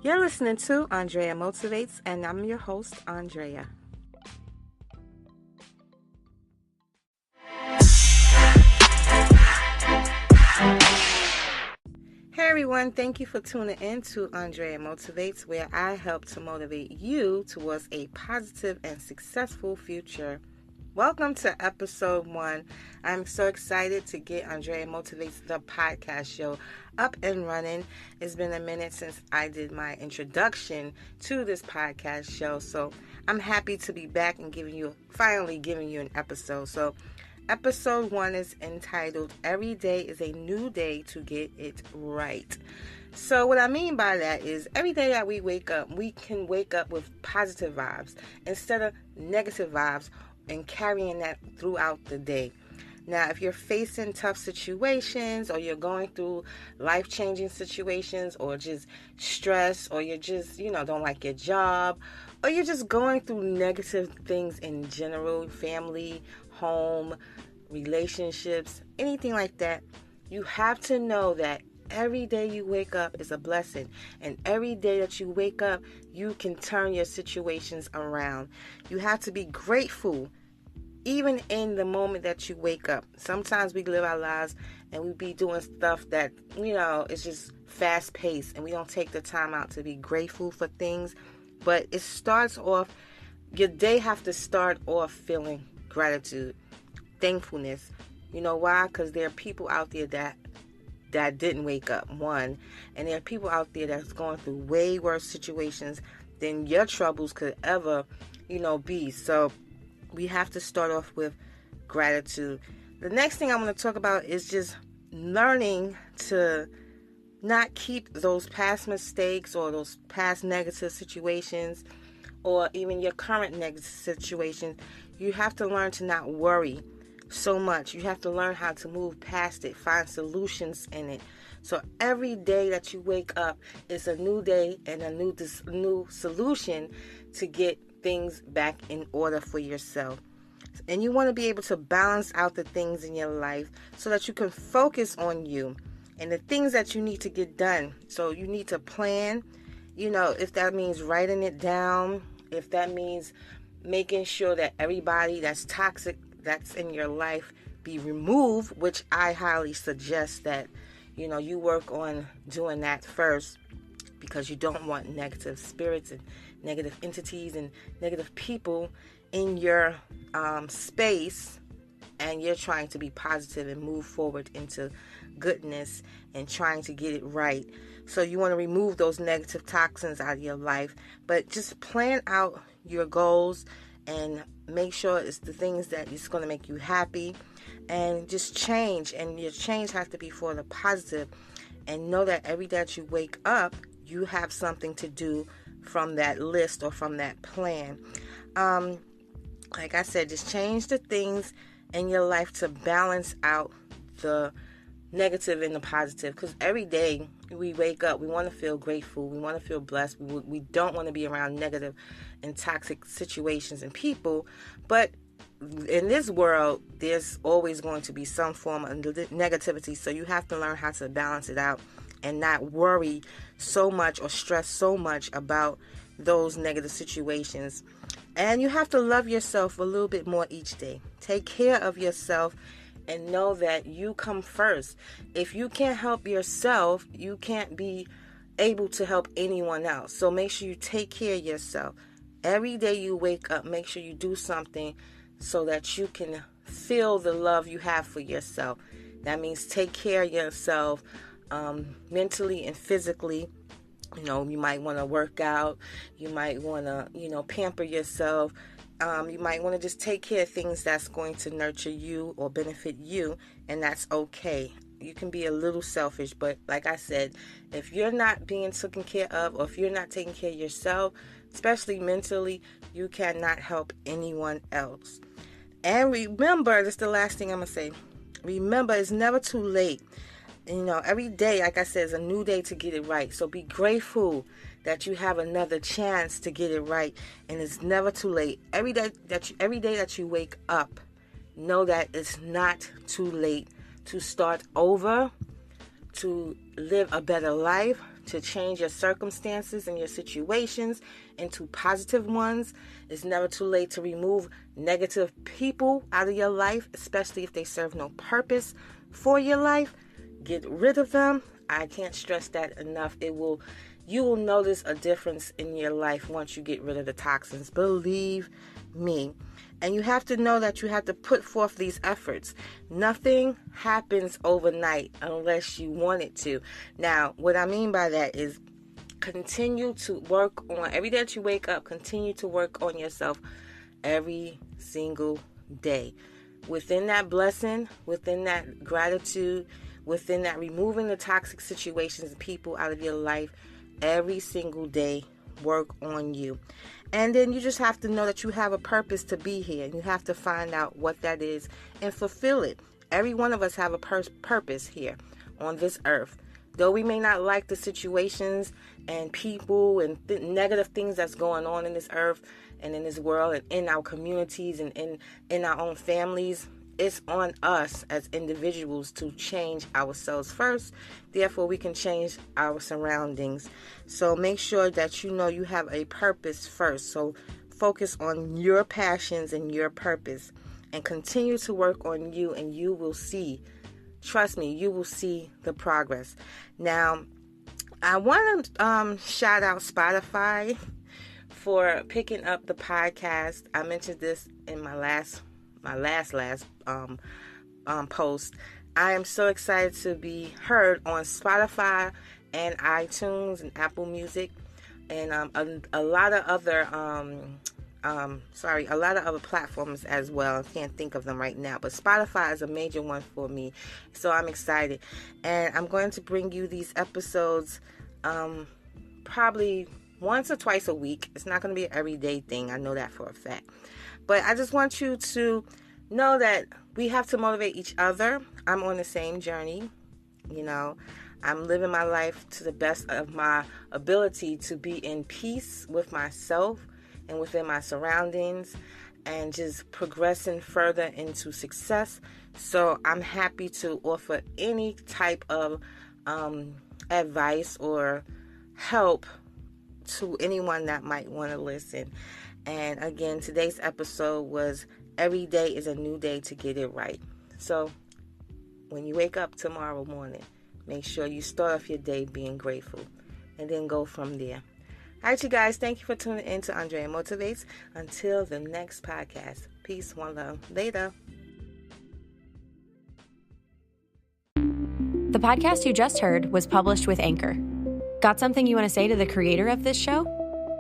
You're listening to Andrea Motivates, and I'm your host, Andrea. Hey everyone, thank you for tuning in to Andrea Motivates, where I help to motivate you towards a positive and successful future. Welcome to episode 1. I'm so excited to get Andrea Motivates, the podcast show, up and running. It's been a minute since I did my introduction to this podcast show, so I'm happy to be back and finally giving you an episode. So episode 1 is entitled, Every Day is a New Day to Get It Right. So what I mean by that is every day that we wake up, we can wake up with positive vibes instead of negative vibes and carrying that throughout the day. Now, if you're facing tough situations or you're going through life-changing situations or just stress or you're just, don't like your job or you're just going through negative things in general, family, home, relationships, anything like that, you have to know that every day you wake up is a blessing. And every day that you wake up, you can turn your situations around. You have to be grateful even in the moment that you wake up. Sometimes we live our lives and we be doing stuff that, it's just fast paced and we don't take the time out to be grateful for things. But it starts off, your day have to start off feeling gratitude, thankfulness. You know why? Because there are people out there that didn't wake up, one. And there are people out there that's going through way worse situations than your troubles could ever, be. So we have to start off with gratitude. The next thing I want to talk about is just learning to not keep those past mistakes or those past negative situations or even your current negative situation. You have to learn to not worry so much. You have to learn how to move past it, find solutions in it. So every day that you wake up is a new day and a new solution to get things back in order for yourself. And you want to be able to balance out the things in your life so that you can focus on you and the things that you need to get done. So you need to plan, if that means writing it down, if that means making sure that everybody that's toxic that's in your life be removed, which I highly suggest that, you work on doing that first, because you don't want negative spirits and negative entities and negative people in your space, and you're trying to be positive and move forward into goodness and trying to get it right. So you want to remove those negative toxins out of your life, but just plan out your goals and make sure it's the things that is going to make you happy, and just change. And your change has to be for the positive. And know that every day that you wake up, you have something to do from that list or from that plan. Like I said, just change the things in your life to balance out the negative and the positive. Because every day we wake up, we want to feel grateful, we want to feel blessed. We don't want to be around negative and toxic situations and people. But in this world, there's always going to be some form of negativity. So you have to learn how to balance it out and not worry so much or stress so much about those negative situations. And you have to love yourself a little bit more each day. Take care of yourself and know that you come first. If you can't help yourself, you can't be able to help anyone else. So make sure you take care of yourself. Every day you wake up, make sure you do something so that you can feel the love you have for yourself. That means take care of yourself mentally and physically. You might want to work out. You might want to, pamper yourself. You might want to just take care of things that's going to nurture you or benefit you, and that's okay. You can be a little selfish, but like I said, if you're not being taken care of, or if you're not taking care of yourself, especially mentally, you cannot help anyone else. And remember, this is the last thing I'm going to say. Remember, it's never too late. Every day, like I said, is a new day to get it right. So be grateful that you have another chance to get it right, and it's never too late. Every day that you wake up, know that it's not too late to start over, to live a better life, to change your circumstances and your situations into positive ones. It's never too late to remove negative people out of your life, especially if they serve no purpose for your life. Get rid of them. I can't stress that enough. You will notice a difference in your life once you get rid of the toxins. Believe me. And you have to know that you have to put forth these efforts. Nothing happens overnight unless you want it to. Now, what I mean by that is continue to work on, every day that you wake up, continue to work on yourself every single day. Within that blessing, within that gratitude, within that removing the toxic situations and people out of your life, every single day, work on you. And then you just have to know that you have a purpose to be here. And you have to find out what that is and fulfill it. Every one of us have a purpose here on this earth. Though we may not like the situations and people and negative things that's going on in this earth and in this world and in our communities and in our own families, it's on us as individuals to change ourselves first. Therefore, we can change our surroundings. So make sure that you know you have a purpose first. So focus on your passions and your purpose and continue to work on you, and you will see, trust me, you will see the progress. Now, I want to shout out Spotify for picking up the podcast. I mentioned this in my last post. I am so excited to be heard on Spotify and iTunes and Apple Music and a lot of other platforms as well. I can't think of them right now, but Spotify is a major one for me, so I'm excited. And I'm going to bring you these episodes probably once or twice a week. It's not going to be an everyday thing, I know that for a fact. But I just want you to know that we have to motivate each other. I'm on the same journey. I'm living my life to the best of my ability to be in peace with myself and within my surroundings and just progressing further into success. So I'm happy to offer any type of advice or help to anyone that might want to listen. And again, today's episode was every day is a new day to get it right. So when you wake up tomorrow morning, make sure you start off your day being grateful and then go from there. All right, you guys, thank you for tuning in to Andrea Motivates. Until the next podcast, peace, one love. Later. The podcast you just heard was published with Anchor. Got something you want to say to the creator of this show?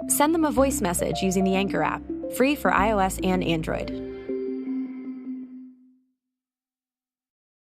Send them a voice message using the Anchor app, free for iOS and Android.